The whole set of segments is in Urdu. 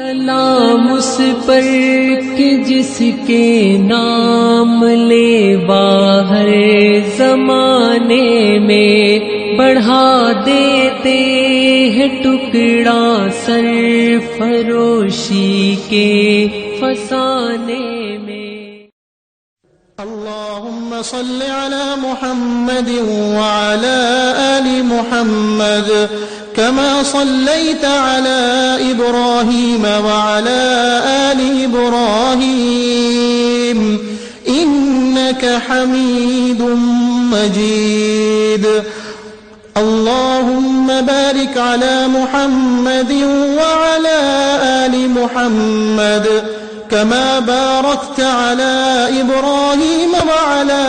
سلام اس پر کہ جس کے نام لے باہر زمانے میں بڑھا دیتے ہیں ٹکڑا سرفروشی کے فسانے میں. اللهم صل على محمد وعلى آل محمد كما صليت على إبراهيم وعلى آل إبراهيم إنك حميد مجيد. اللهم بارك على محمد وعلى آل محمد كما باركت على إبراهيم وعلى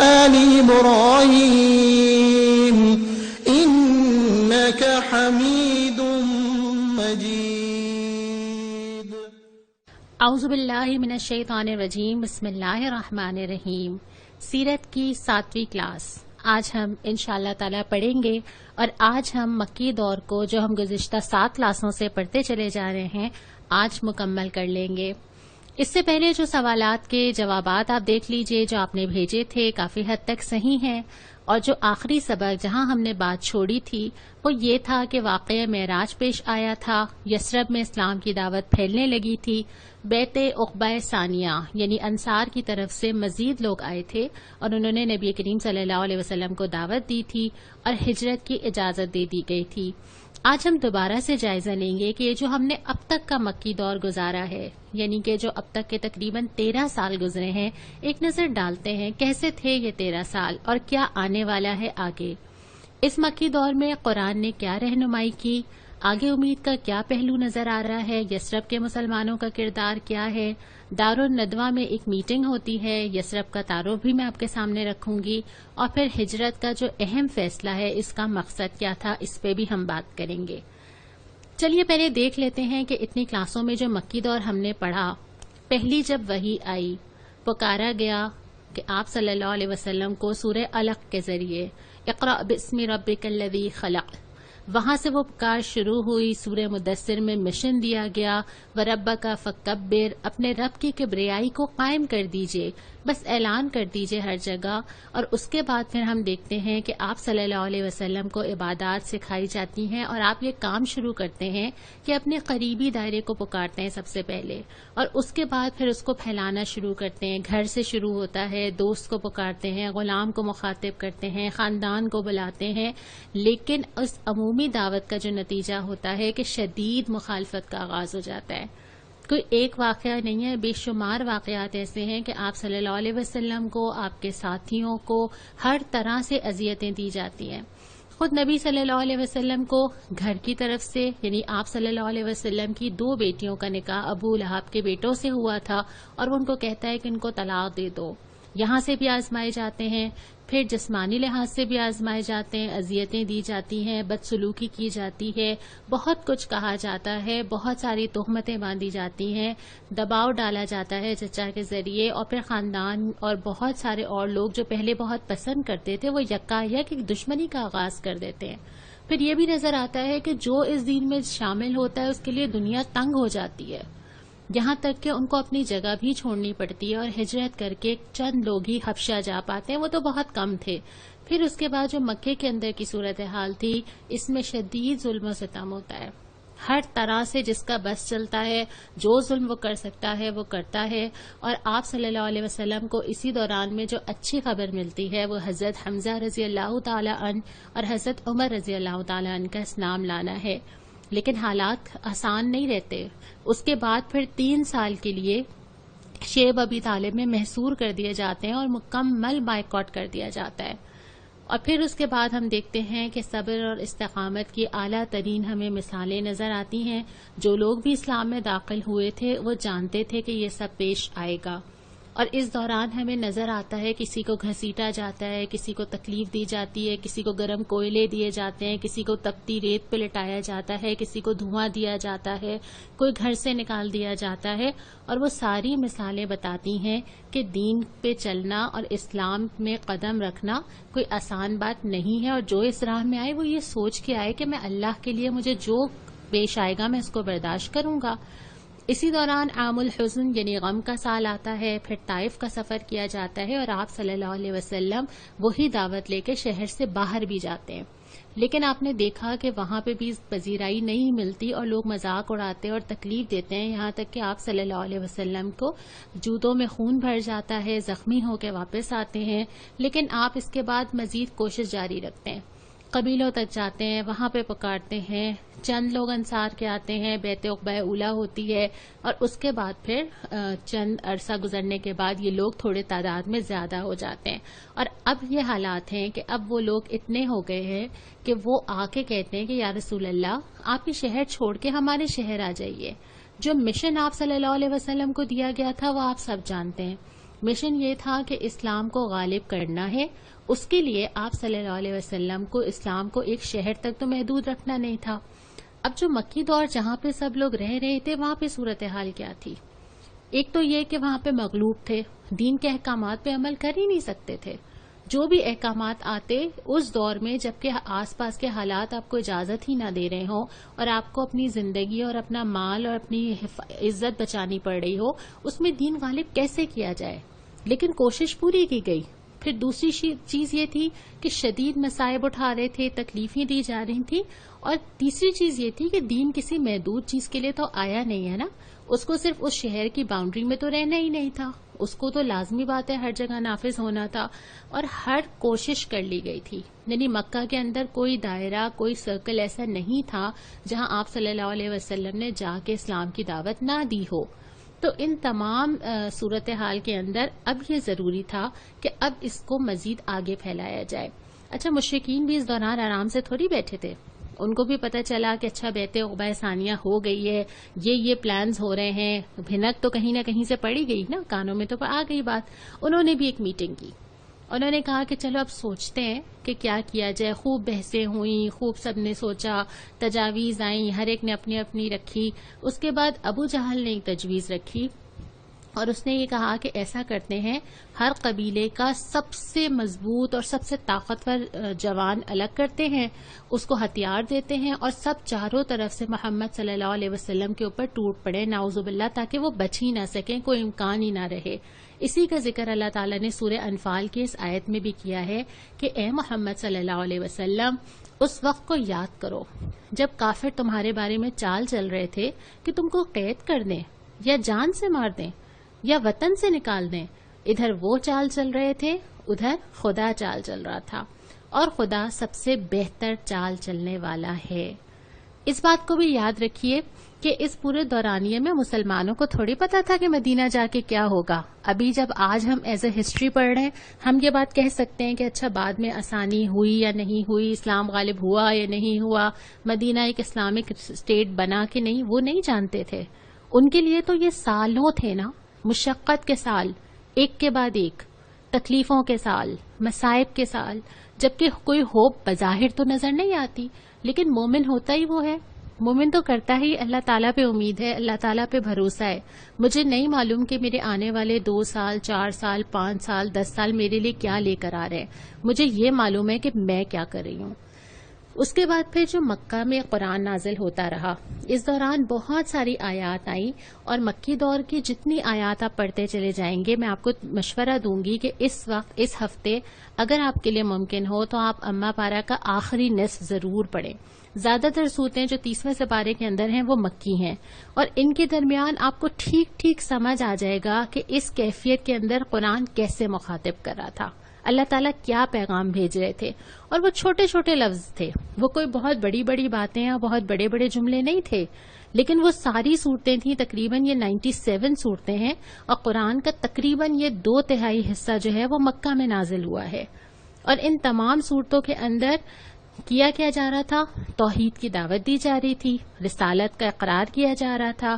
آل إبراهيم إنك حميد مجيد. اعوذ باللہ من الشیطان الرجیم. بسم اللہ الرحمن الرحیم. سیرت کی 7ویں کلاس آج ہم انشاءاللہ تعالیٰ پڑھیں گے، اور آج ہم مکی دور کو جو ہم گزشتہ 7 کلاسوں سے پڑھتے چلے جا رہے ہیں آج مکمل کر لیں گے. اس سے پہلے جو سوالات کے جوابات آپ دیکھ لیجئے جو آپ نے بھیجے تھے کافی حد تک صحیح ہیں، اور جو آخری سبق جہاں ہم نے بات چھوڑی تھی وہ یہ تھا کہ واقعہ معراج پیش آیا تھا، یثرب میں اسلام کی دعوت پھیلنے لگی تھی، بیت عقبہ ثانیہ یعنی انصار کی طرف سے مزید لوگ آئے تھے اور انہوں نے نبی کریم صلی اللہ علیہ وسلم کو دعوت دی تھی اور ہجرت کی اجازت دے دی گئی تھی. آج ہم دوبارہ سے جائزہ لیں گے کہ یہ جو ہم نے اب تک کا مکی دور گزارا ہے، یعنی کہ جو اب تک کے تقریباً 13 سال گزرے ہیں، ایک نظر ڈالتے ہیں کیسے تھے یہ 13 سال اور کیا آنے والا ہے آگے. اس مکی دور میں قرآن نے کیا رہنمائی کی، آگے امید کا کیا پہلو نظر آ رہا ہے، یثرب کے مسلمانوں کا کردار کیا ہے، دارالندوہ میں ایک میٹنگ ہوتی ہے، یثرب کا تعارف بھی میں آپ کے سامنے رکھوں گی، اور پھر ہجرت کا جو اہم فیصلہ ہے اس کا مقصد کیا تھا اس پہ بھی ہم بات کریں گے. چلیے پہلے دیکھ لیتے ہیں کہ اتنی کلاسوں میں جو مکی دور ہم نے پڑھا، پہلی جب وحی آئی پکارا گیا کہ آپ صلی اللہ علیہ وسلم کو سورہ علق کے ذریعے اقرأ باسم ربک الذی خلق، وہاں سے وہ پکار شروع ہوئی. سورہ مدثر میں مشن دیا گیا وَرَبَّكَ فَكَبِّرْ، اپنے رب کی کبریائی کو قائم کر دیجئے، بس اعلان کر دیجئے ہر جگہ. اور اس کے بعد پھر ہم دیکھتے ہیں کہ آپ صلی اللہ علیہ وسلم کو عبادات سکھائی جاتی ہیں اور آپ یہ کام شروع کرتے ہیں کہ اپنے قریبی دائرے کو پکارتے ہیں سب سے پہلے، اور اس کے بعد پھر اس کو پھیلانا شروع کرتے ہیں. گھر سے شروع ہوتا ہے، دوست کو پکارتے ہیں، غلام کو مخاطب کرتے ہیں، خاندان کو بلاتے ہیں، لیکن اس عمومی دعوت کا جو نتیجہ ہوتا ہے کہ شدید مخالفت کا آغاز ہو جاتا ہے. کوئی ایک واقعہ نہیں ہے، بے شمار واقعات ایسے ہیں کہ آپ صلی اللہ علیہ وسلم کو، آپ کے ساتھیوں کو ہر طرح سے اذیتیں دی جاتی ہیں. خود نبی صلی اللہ علیہ وسلم کو گھر کی طرف سے، یعنی آپ صلی اللہ علیہ وسلم کی 2 بیٹیوں کا نکاح ابو لہب کے بیٹوں سے ہوا تھا، اور وہ ان کو کہتا ہے کہ ان کو طلاق دے دو. یہاں سے بھی آزمائے جاتے ہیں، پھر جسمانی لحاظ سے بھی آزمائے جاتے ہیں، اذیتیں دی جاتی ہیں، بدسلوکی کی جاتی ہے، بہت کچھ کہا جاتا ہے، بہت ساری تہمتیں باندھی جاتی ہیں، دباؤ ڈالا جاتا ہے چچا کے ذریعے، اور پھر خاندان اور بہت سارے اور لوگ جو پہلے بہت پسند کرتے تھے وہ یکایک ایک دشمنی کا آغاز کر دیتے ہیں. پھر یہ بھی نظر آتا ہے کہ جو اس دین میں شامل ہوتا ہے اس کے لیے دنیا تنگ ہو جاتی ہے، یہاں تک کہ ان کو اپنی جگہ بھی چھوڑنی پڑتی ہے، اور ہجرت کر کے چند لوگ ہی حبشہ جا پاتے ہیں، وہ تو بہت کم تھے. پھر اس کے بعد جو مکے کے اندر کی صورتحال تھی، اس میں شدید ظلم و ستم ہوتا ہے، ہر طرح سے جس کا بس چلتا ہے، جو ظلم وہ کر سکتا ہے وہ کرتا ہے. اور آپ صلی اللہ علیہ وسلم کو اسی دوران میں جو اچھی خبر ملتی ہے وہ حضرت حمزہ رضی اللہ تعالی عنہ اور حضرت عمر رضی اللہ تعالی عنہ کا اسلام لانا ہے. لیکن حالات آسان نہیں رہتے. اس کے بعد پھر 3 سال کے لیے شیب ابی طالب میں محصور کر دیے جاتے ہیں اور مکمل بائیکاٹ کر دیا جاتا ہے. اور پھر اس کے بعد ہم دیکھتے ہیں کہ صبر اور استقامت کی اعلیٰ ترین ہمیں مثالیں نظر آتی ہیں. جو لوگ بھی اسلام میں داخل ہوئے تھے وہ جانتے تھے کہ یہ سب پیش آئے گا، اور اس دوران ہمیں نظر آتا ہے کسی کو گھسیٹا جاتا ہے، کسی کو تکلیف دی جاتی ہے، کسی کو گرم کوئلے دیے جاتے ہیں، کسی کو تپتی ریت پہ لٹایا جاتا ہے، کسی کو دھواں دیا جاتا ہے، کوئی گھر سے نکال دیا جاتا ہے. اور وہ ساری مثالیں بتاتی ہیں کہ دین پہ چلنا اور اسلام میں قدم رکھنا کوئی آسان بات نہیں ہے. اور جو اس راہ میں آئے وہ یہ سوچ کے آئے کہ میں اللہ کے لیے مجھے جو پیش آئے گا میں اس کو برداشت کروں گا. اسی دوران عام الحزن یعنی غم کا سال آتا ہے. پھر طائف کا سفر کیا جاتا ہے اور آپ صلی اللہ علیہ وسلم وہی دعوت لے کے شہر سے باہر بھی جاتے ہیں. لیکن آپ نے دیکھا کہ وہاں پہ بھی پذیرائی نہیں ملتی اور لوگ مذاق اڑاتے اور تکلیف دیتے ہیں, یہاں تک کہ آپ صلی اللہ علیہ وسلم کو جوتوں میں خون بھر جاتا ہے, زخمی ہو کے واپس آتے ہیں. لیکن آپ اس کے بعد مزید کوشش جاری رکھتے ہیں, قبیلوں تک جاتے ہیں, وہاں پہ پکارتے ہیں. چند لوگ انصار کے آتے ہیں, بیعت عقبہ اولا ہوتی ہے اور اس کے بعد پھر چند عرصہ گزرنے کے بعد یہ لوگ تھوڑے تعداد میں زیادہ ہو جاتے ہیں. اور اب یہ حالات ہیں کہ اب وہ لوگ اتنے ہو گئے ہیں کہ وہ آ کے کہتے ہیں کہ یا رسول اللہ آپ یہ شہر چھوڑ کے ہمارے شہر آ جائیے. جو مشن آپ صلی اللہ علیہ وسلم کو دیا گیا تھا وہ آپ سب جانتے ہیں. مشن یہ تھا کہ اسلام کو غالب کرنا ہے. اس کے لیے آپ صلی اللہ علیہ وسلم کو اسلام کو ایک شہر تک تو محدود رکھنا نہیں تھا. اب جو مکی دور جہاں پہ سب لوگ رہ رہے تھے وہاں پہ صورتحال کیا تھی؟ ایک تو یہ کہ وہاں پہ مغلوب تھے, دین کے احکامات پہ عمل کر ہی نہیں سکتے تھے. جو بھی احکامات آتے اس دور میں جبکہ آس پاس کے حالات آپ کو اجازت ہی نہ دے رہے ہوں اور آپ کو اپنی زندگی اور اپنا مال اور اپنی عزت بچانی پڑ رہی ہو, اس میں دین غالب کیسے کیا جائے؟ لیکن کوشش پوری کی گئی. پھر دوسری چیز یہ تھی کہ شدید مصائب اٹھا رہے تھے, تکلیفیں دی جا رہی تھیں. اور تیسری چیز یہ تھی کہ دین کسی محدود چیز کے لیے تو آیا نہیں ہے نا, اس کو صرف اس شہر کی باؤنڈری میں تو رہنا ہی نہیں تھا, اس کو تو لازمی بات ہے ہر جگہ نافذ ہونا تھا. اور ہر کوشش کر لی گئی تھی. یعنی مکہ کے اندر کوئی دائرہ, کوئی سرکل ایسا نہیں تھا جہاں آپ صلی اللہ علیہ وسلم نے جا کے اسلام کی دعوت نہ دی ہو. تو ان تمام صورتحال کے اندر اب یہ ضروری تھا کہ اب اس کو مزید آگے پھیلایا جائے. اچھا مشرکین بھی اس دوران آرام سے تھوڑی بیٹھے تھے, ان کو بھی پتہ چلا کہ اچھا بیعت عقبہ ثانیہ ہو گئی ہے, یہ پلانز ہو رہے ہیں. بھنک تو کہیں نہ کہیں سے پڑی گئی نا, کانوں میں تو آ گئی بات. انہوں نے بھی ایک میٹنگ کی, انہوں نے کہا کہ چلو اب سوچتے ہیں کہ کیا کیا جائے. خوب بحثیں ہوئیں, خوب سب نے سوچا, تجاویز آئیں, ہر ایک نے اپنی اپنی رکھی. اس کے بعد ابو جہل نے ایک تجویز رکھی اور اس نے یہ کہا کہ ایسا کرتے ہیں, ہر قبیلے کا سب سے مضبوط اور سب سے طاقتور جوان الگ کرتے ہیں, اس کو ہتھیار دیتے ہیں اور سب چاروں طرف سے محمد صلی اللہ علیہ وسلم کے اوپر ٹوٹ پڑے نعوذ باللہ, تاکہ وہ بچ ہی نہ سکیں, کوئی امکان ہی نہ رہے. اسی کا ذکر اللہ تعالیٰ نے سورہ انفال کی اس آیت میں بھی کیا ہے کہ اے محمد صلی اللہ علیہ وسلم اس وقت کو یاد کرو جب کافر تمہارے بارے میں چال چل رہے تھے کہ تم کو قید کر دیں یا جان سے مار دیں یا وطن سے نکال دیں. ادھر وہ چال چل رہے تھے, ادھر خدا چال چل رہا تھا, اور خدا سب سے بہتر چال چلنے والا ہے. اس بات کو بھی یاد رکھیے کہ اس پورے دورانیے میں مسلمانوں کو تھوڑی پتا تھا کہ مدینہ جا کے کیا ہوگا. ابھی جب آج ہم ایز اے ہسٹری پڑھ رہے ہیں ہم یہ بات کہہ سکتے ہیں کہ اچھا بعد میں آسانی ہوئی یا نہیں ہوئی, اسلام غالب ہوا یا نہیں ہوا, مدینہ ایک اسلامک اسٹیٹ بنا کہ نہیں, وہ نہیں جانتے تھے. ان کے لیے تو یہ سالوں تھے نا, مشقت کے سال, ایک کے بعد ایک, تکلیفوں کے سال, مصائب کے سال, جبکہ کوئی ہوپ بظاہر تو نظر نہیں آتی. لیکن مومن ہوتا ہی وہ ہے, مومن تو کرتا ہی اللہ تعالیٰ پہ امید ہے, اللہ تعالیٰ پہ بھروسہ ہے. مجھے نہیں معلوم کہ میرے آنے والے 2 سال 4 سال 5 سال 10 سال میرے لیے کیا لے کر آ رہے ہیں, مجھے یہ معلوم ہے کہ میں کیا کر رہی ہوں. اس کے بعد پھر جو مکہ میں قرآن نازل ہوتا رہا, اس دوران بہت ساری آیات آئیں, اور مکی دور کی جتنی آیات آپ پڑھتے چلے جائیں گے میں آپ کو مشورہ دوں گی کہ اس وقت اس ہفتے اگر آپ کے لیے ممکن ہو تو آپ امہ پارہ کا آخری نصف ضرور پڑھیں. زیادہ تر صورتیں جو 30ویں سپارے کے اندر ہیں وہ مکی ہیں, اور ان کے درمیان آپ کو ٹھیک ٹھیک سمجھ آ جائے گا کہ اس کیفیت کے اندر قرآن کیسے مخاطب کر رہا تھا, اللہ تعالیٰ کیا پیغام بھیج رہے تھے. اور وہ چھوٹے چھوٹے لفظ تھے, وہ کوئی بہت بڑی بڑی باتیں یا بہت بڑے بڑے جملے نہیں تھے, لیکن وہ ساری صورتیں تھیں. تقریباً یہ 97 صورتیں ہیں, اور قرآن کا تقریباً یہ 2/3 حصہ جو ہے وہ مکہ میں نازل ہوا ہے. اور ان تمام صورتوں کے اندر کیا جا رہا تھا, توحید کی دعوت دی جا رہی تھی, رسالت کا اقرار کیا جا رہا تھا,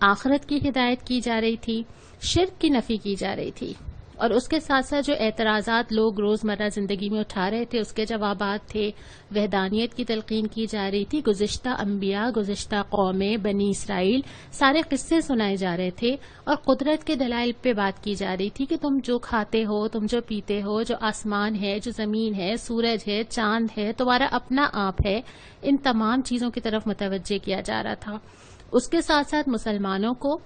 آخرت کی ہدایت کی جا رہی تھی, شرک کی نفی کی جا رہی تھی. اور اس کے ساتھ ساتھ جو اعتراضات لوگ روزمرہ زندگی میں اٹھا رہے تھے اس کے جوابات تھے، وحدانیت کی تلقین کی جا رہی تھی، گزشتہ انبیاء، گزشتہ قومیں، بنی اسرائیل، سارے قصے سنائے جا رہے تھے، اور قدرت کے دلائل پہ بات کی جا رہی تھی کہ تم جو کھاتے ہو، تم جو پیتے ہو، جو آسمان ہے، جو زمین ہے، سورج ہے، چاند ہے، تمہارا اپنا آپ ہے، ان تمام چیزوں کی طرف متوجہ کیا جا رہا تھا۔ اس کے ساتھ ساتھ مسلمانوں کو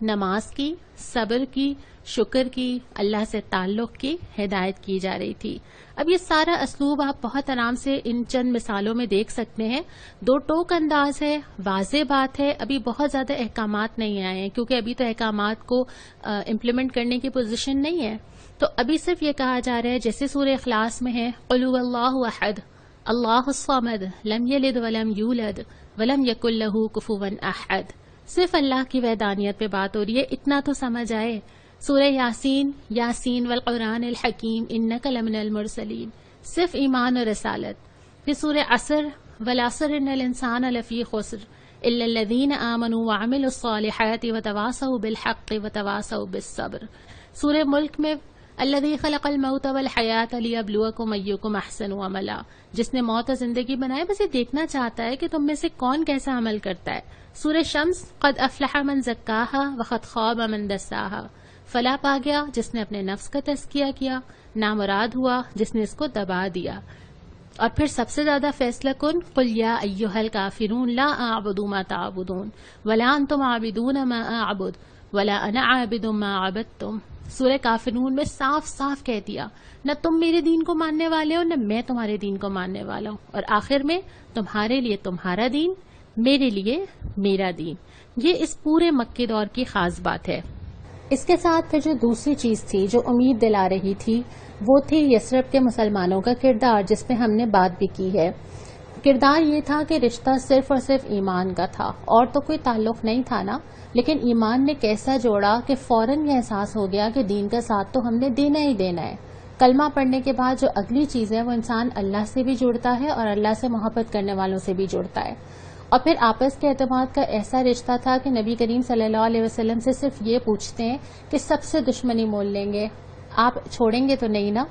نماز کی، صبر کی، شکر کی، اللہ سے تعلق کی ہدایت کی جا رہی تھی۔ اب یہ سارا اسلوب آپ بہت آرام سے ان چند مثالوں میں دیکھ سکتے ہیں، دو ٹوک انداز ہے، واضح بات ہے، ابھی بہت زیادہ احکامات نہیں آئے ہیں کیونکہ ابھی تو احکامات کو امپلیمنٹ کرنے کی پوزیشن نہیں ہے، تو ابھی صرف یہ کہا جا رہا ہے جیسے سورہ اخلاص میں ہے قل هو اللہ احد اللہ الصمد لم یلد ولم یولد ولم یکن لہ کفوا احد، صرف اللہ کی وحدانیت پہ بات ہو رہی ہے، اتنا تو سمجھ آئے۔ سورہ یاسین، یاسین والقرآن الحکیم انک لمن المرسلین، صرف ایمان اور رسالت۔ پھر سورہ عصر، والعصر ان الانسان لفی خسر الا الذین آمنوا وعملوا الصالحات وتواصوا بالحق وتواصوا بالصبر۔ سورہ ملک میں الذی خلق الموت والحیات لیبلوکم ایکم احسن عملا، جس نے موت اور زندگی بنائے بس یہ دیکھنا چاہتا ہے کہ تم میں سے کون کیسا عمل کرتا ہے۔ سورہ شمس قد افلح من زکاہا وقد خاب من دساہا، فلاح پا گیا جس نے اپنے نفس کا تزکیہ کیا، نامراد ہوا جس نے اس کو دبا دیا۔ اور پھر سب سے زیادہ فیصلہ کن قل یا ایھا الکافرون لا اعبد ما تعبدون ولا انتم عابدون ما اعبد ولا انا عابد ما عبدتم۔ سورہ کافرون میں صاف صاف کہہ دیا نہ تم میرے دین کو ماننے والے ہو نہ میں تمہارے دین کو ماننے والا ہوں، اور آخر میں تمہارے لیے تمہارا دین، میرے لیے میرا دین۔ یہ اس پورے مکی دور کی خاص بات ہے۔ اس کے ساتھ پھر جو دوسری چیز تھی جو امید دلا رہی تھی وہ تھی یثرب کے مسلمانوں کا کردار، جس پہ ہم نے بات بھی کی ہے۔ کردار یہ تھا کہ رشتہ صرف اور صرف ایمان کا تھا، اور تو کوئی تعلق نہیں تھا نا، لیکن ایمان نے کیسا جوڑا کہ فوراً یہ احساس ہو گیا کہ دین کا ساتھ تو ہم نے دینا ہی دینا ہے۔ کلمہ پڑھنے کے بعد جو اگلی چیز ہے وہ انسان اللہ سے بھی جڑتا ہے اور اللہ سے محبت کرنے والوں سے بھی جڑتا ہے، اور پھر آپس کے اعتماد کا ایسا رشتہ تھا کہ نبی کریم صلی اللہ علیہ وسلم سے صرف یہ پوچھتے ہیں کہ سب سے دشمنی مول لیں گے، آپ چھوڑیں گے تو نہیں نا؟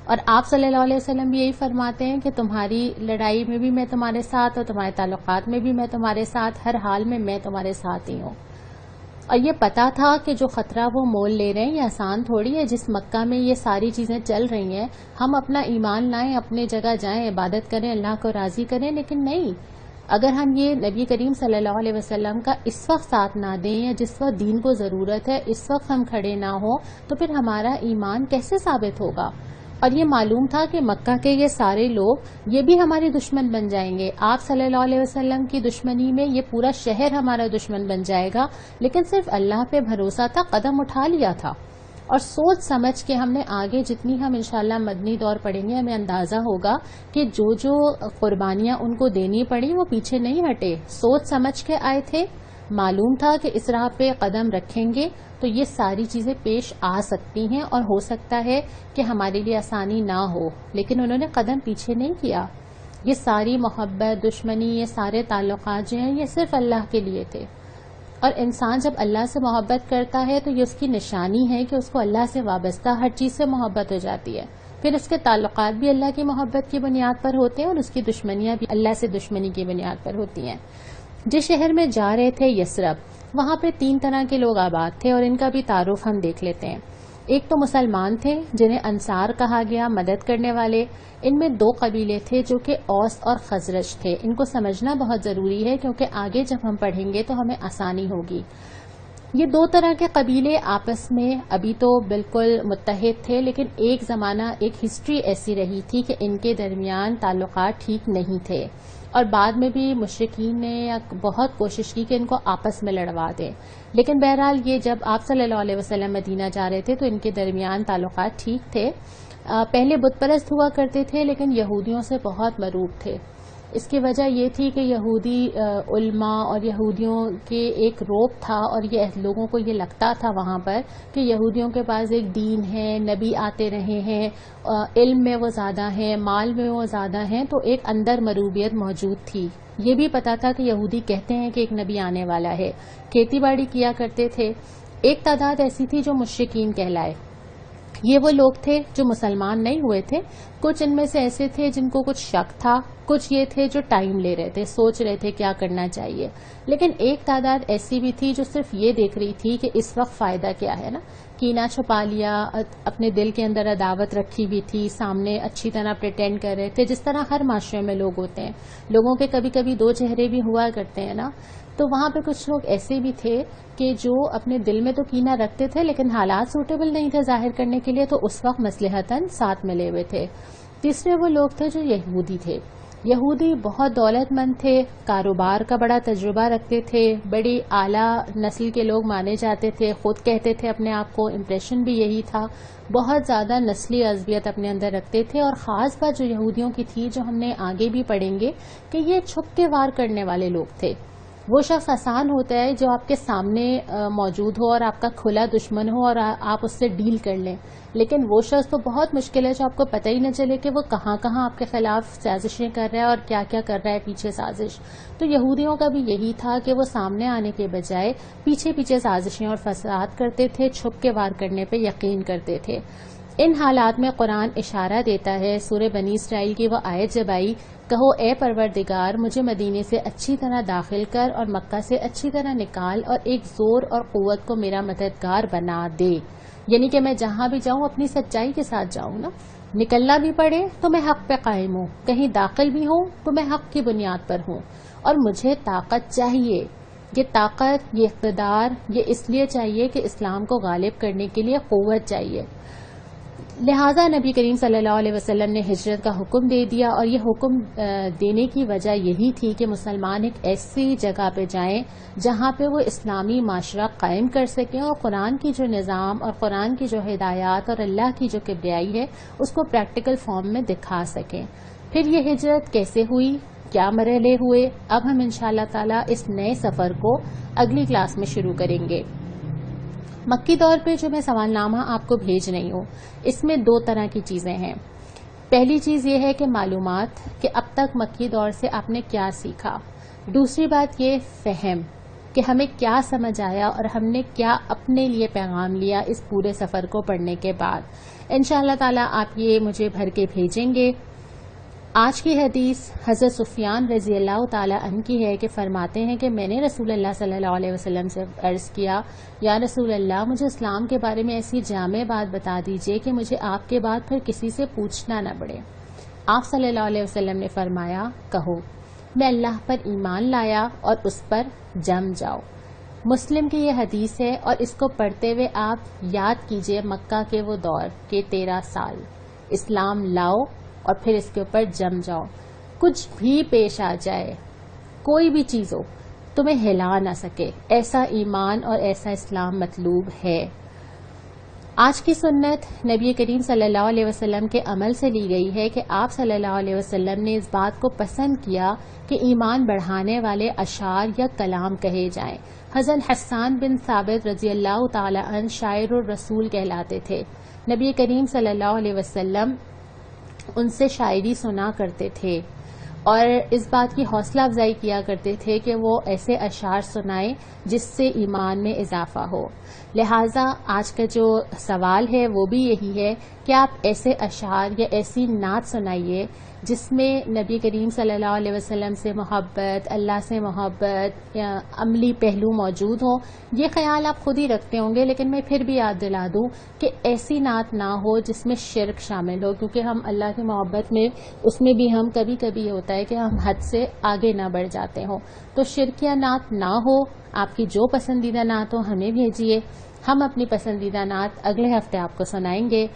اور آپ صلی اللہ علیہ وسلم بھی یہی فرماتے ہیں کہ تمہاری لڑائی میں بھی میں تمہارے ساتھ اور تمہارے تعلقات میں بھی میں تمہارے ساتھ، ہر حال میں میں تمہارے ساتھ ہی ہوں۔ اور یہ پتا تھا کہ جو خطرہ وہ مول لے رہے ہیں یہ آسان تھوڑی ہے، جس مکہ میں یہ ساری چیزیں چل رہی ہیں ہم اپنا ایمان لائیں، اپنے جگہ جائیں، عبادت کریں، اللہ کو راضی کریں، لیکن نہیں، اگر ہم یہ نبی کریم صلی اللہ علیہ وسلم کا اس وقت ساتھ نہ دیں یا جس وقت دین کو ضرورت ہے اس وقت ہم کھڑے نہ ہوں تو پھر ہمارا ایمان کیسے ثابت ہوگا؟ اور یہ معلوم تھا کہ مکہ کے یہ سارے لوگ یہ بھی ہمارے دشمن بن جائیں گے، آپ صلی اللہ علیہ وسلم کی دشمنی میں یہ پورا شہر ہمارا دشمن بن جائے گا، لیکن صرف اللہ پہ بھروسہ تھا، قدم اٹھا لیا تھا، اور سوچ سمجھ کے ہم نے آگے جتنی ہم انشاءاللہ مدنی دور پڑھیں گے ہمیں اندازہ ہوگا کہ جو جو قربانیاں ان کو دینی پڑی وہ پیچھے نہیں ہٹے، سوچ سمجھ کے آئے تھے، معلوم تھا کہ اس راہ پہ قدم رکھیں گے تو یہ ساری چیزیں پیش آ سکتی ہیں اور ہو سکتا ہے کہ ہمارے لیے آسانی نہ ہو، لیکن انہوں نے قدم پیچھے نہیں کیا۔ یہ ساری محبت، دشمنی، یہ سارے تعلقات جو ہیں یہ صرف اللہ کے لیے تھے، اور انسان جب اللہ سے محبت کرتا ہے تو یہ اس کی نشانی ہے کہ اس کو اللہ سے وابستہ ہر چیز سے محبت ہو جاتی ہے، پھر اس کے تعلقات بھی اللہ کی محبت کی بنیاد پر ہوتے ہیں اور اس کی دشمنیاں بھی اللہ سے دشمنی کی بنیاد پر ہوتی ہیں۔ جس شہر میں جا رہے تھے یثرب، وہاں پہ 3 طرح کے لوگ آباد تھے اور ان کا بھی تعارف ہم دیکھ لیتے ہیں۔ ایک تو مسلمان تھے جنہیں انصار کہا گیا، مدد کرنے والے۔ ان میں 2 قبیلے تھے جو کہ اوس اور خزرج تھے، ان کو سمجھنا بہت ضروری ہے کیونکہ آگے جب ہم پڑھیں گے تو ہمیں آسانی ہوگی۔ یہ 2 طرح کے قبیلے آپس میں ابھی تو بالکل متحد تھے، لیکن ایک زمانہ، ایک ہسٹری ایسی رہی تھی کہ ان کے درمیان تعلقات ٹھیک نہیں تھے، اور بعد میں بھی مشرکین نے بہت کوشش کی کہ ان کو آپس میں لڑوا دیں، لیکن بہرحال یہ جب آپ صلی اللہ علیہ وسلم مدینہ جا رہے تھے تو ان کے درمیان تعلقات ٹھیک تھے۔ پہلے بت پرست ہوا کرتے تھے لیکن یہودیوں سے بہت مرعوب تھے۔ اس کی وجہ یہ تھی کہ یہودی علماء اور یہودیوں کے ایک روب تھا، اور یہ لوگوں کو یہ لگتا تھا وہاں پر کہ یہودیوں کے پاس ایک دین ہے، نبی آتے رہے ہیں، علم میں وہ زیادہ ہیں، مال میں وہ زیادہ ہیں، تو ایک اندر مروبیت موجود تھی۔ یہ بھی پتا تھا کہ یہودی کہتے ہیں کہ ایک نبی آنے والا ہے، کھیتی باڑی کیا کرتے تھے۔ ایک تعداد ایسی تھی جو مشرکین کہلائے، یہ وہ لوگ تھے جو مسلمان نہیں ہوئے تھے. کچھ ان میں سے ایسے تھے جن کو کچھ شک تھا, کچھ یہ تھے جو ٹائم لے رہے تھے, سوچ رہے تھے کیا کرنا چاہیے. لیکن ایک تعداد ایسی بھی تھی جو صرف یہ دیکھ رہی تھی کہ اس وقت فائدہ کیا ہے نا. کینہ چھپا لیا, اپنے دل کے اندر عداوت رکھی ہوئی تھی, سامنے اچھی طرح پریٹینڈ کر رہے تھے, جس طرح ہر معاشرے میں لوگ ہوتے ہیں. لوگوں کے کبھی کبھی دو چہرے بھی ہوا کرتے ہیں نا. تو وہاں پہ کچھ لوگ ایسے بھی تھے کہ جو اپنے دل میں تو کینہ رکھتے تھے لیکن حالات سوٹیبل نہیں تھے ظاہر کرنے کے لیے, تو اس وقت مصلحتاً ساتھ ملے ہوئے تھے. تیسرے وہ لوگ تھے جو یہودی تھے. یہودی بہت دولت مند تھے, کاروبار کا بڑا تجربہ رکھتے تھے, بڑی اعلیٰ نسل کے لوگ مانے جاتے تھے, خود کہتے تھے اپنے آپ کو, امپریشن بھی یہی تھا. بہت زیادہ نسلی عصبیت اپنے اندر رکھتے تھے. اور خاص بات جو یہودیوں کی تھی, جو ہم نے آگے بھی پڑھیں گے, کہ یہ چھپ کے وار کرنے والے لوگ تھے. وہ شخص آسان ہوتا ہے جو آپ کے سامنے موجود ہو اور آپ کا کھلا دشمن ہو اور آپ اس سے ڈیل کر لیں, لیکن وہ شخص تو بہت مشکل ہے جو آپ کو پتہ ہی نہ چلے کہ وہ کہاں کہاں آپ کے خلاف سازشیں کر رہا ہے اور کیا کیا کر رہا ہے پیچھے سازش. تو یہودیوں کا بھی یہی تھا کہ وہ سامنے آنے کے بجائے پیچھے پیچھے سازشیں اور فساد کرتے تھے, چھپ کے وار کرنے پہ یقین کرتے تھے. ان حالات میں قرآن اشارہ دیتا ہے, سورہ بنی اسرائیل کی وہ آیت جب آئی, کہو اے پروردگار مجھے مدینے سے اچھی طرح داخل کر اور مکہ سے اچھی طرح نکال اور ایک زور اور قوت کو میرا مددگار بنا دے. یعنی کہ میں جہاں بھی جاؤں اپنی سچائی کے ساتھ جاؤں نا. نکلنا بھی پڑے تو میں حق پہ قائم ہوں, کہیں داخل بھی ہوں تو میں حق کی بنیاد پر ہوں. اور مجھے طاقت چاہیے. یہ طاقت, یہ اقتدار, یہ اس لیے چاہیے کہ اسلام کو غالب کرنے کے لیے قوت چاہیے. لہٰذا نبی کریم صلی اللہ علیہ وسلم نے ہجرت کا حکم دے دیا, اور یہ حکم دینے کی وجہ یہی تھی کہ مسلمان ایک ایسی جگہ پہ جائیں جہاں پہ وہ اسلامی معاشرہ قائم کر سکیں اور قرآن کی جو نظام اور قرآن کی جو ہدایات اور اللہ کی جو کبریائی ہے اس کو پریکٹیکل فارم میں دکھا سکیں. پھر یہ ہجرت کیسے ہوئی, کیا مرحلے ہوئے, اب ہم انشاءاللہ تعالی اس نئے سفر کو اگلی کلاس میں شروع کریں گے. مکی دور پہ جو میں سوال نامہ آپ کو بھیج رہی ہوں, اس میں دو طرح کی چیزیں ہیں. پہلی چیز یہ ہے کہ معلومات, کہ اب تک مکی دور سے آپ نے کیا سیکھا. دوسری بات یہ فہم, کہ ہمیں کیا سمجھ آیا اور ہم نے کیا اپنے لیے پیغام لیا اس پورے سفر کو پڑھنے کے بعد. انشاءاللہ تعالی آپ یہ مجھے بھر کے بھیجیں گے. آج کی حدیث حضرت سفیان رضی اللہ تعالی عنہ کی ہے کہ فرماتے ہیں کہ میں نے رسول اللہ صلی اللہ علیہ وسلم سے عرض کیا, یا رسول اللہ مجھے اسلام کے بارے میں ایسی جامع بات بتا دیجئے کہ مجھے آپ کے بعد پھر کسی سے پوچھنا نہ پڑے. آپ صلی اللہ علیہ وسلم نے فرمایا, کہو میں اللہ پر ایمان لایا اور اس پر جم جاؤ. مسلم کی یہ حدیث ہے, اور اس کو پڑھتے ہوئے آپ یاد کیجئے مکہ کے وہ دور کے 13 سال, اسلام لاؤ اور پھر اس کے اوپر جم جاؤ. کچھ بھی پیش آ جائے, کوئی بھی چیز ہو, تمہیں ہلا نہ سکے, ایسا ایمان اور ایسا اسلام مطلوب ہے. آج کی سنت نبی کریم صلی اللہ علیہ وسلم کے عمل سے لی گئی ہے کہ آپ صلی اللہ علیہ وسلم نے اس بات کو پسند کیا کہ ایمان بڑھانے والے اشعار یا کلام کہے جائیں. حضرت حسان بن ثابت رضی اللہ تعالی عنہ شاعر الرسول کہلاتے تھے. نبی کریم صلی اللہ علیہ وسلم ان سے شاعری سنا کرتے تھے اور اس بات کی حوصلہ افزائی کیا کرتے تھے کہ وہ ایسے اشعار سنائیں جس سے ایمان میں اضافہ ہو. لہٰذا آج کا جو سوال ہے وہ بھی یہی ہے کہ آپ ایسے اشعار یا ایسی نعت سنائیے جس میں نبی کریم صلی اللہ علیہ وسلم سے محبت, اللہ سے محبت, عملی پہلو موجود ہوں. یہ خیال آپ خود ہی رکھتے ہوں گے, لیکن میں پھر بھی یاد دلا دوں کہ ایسی نعت نہ ہو جس میں شرک شامل ہو, کیونکہ ہم اللہ کی محبت میں اس میں بھی ہم کبھی کبھی ہوتا ہے کہ ہم حد سے آگے نہ بڑھ جاتے ہوں. تو شرکیہ نعت نہ ہو. آپ کی جو پسندیدہ نعت ہو ہمیں بھیجیے, ہم اپنی پسندیدہ نعت اگلے ہفتے آپ کو سنائیں گے.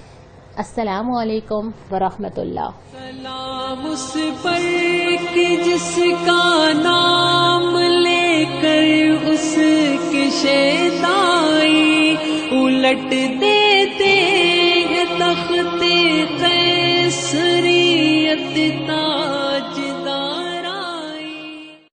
السلام علیکم ورحمۃ اللہ. سلام اس پر کہ جس کا نام لے کر اس کے شیطائی الٹ دیتے ہیں تخت قیصریت.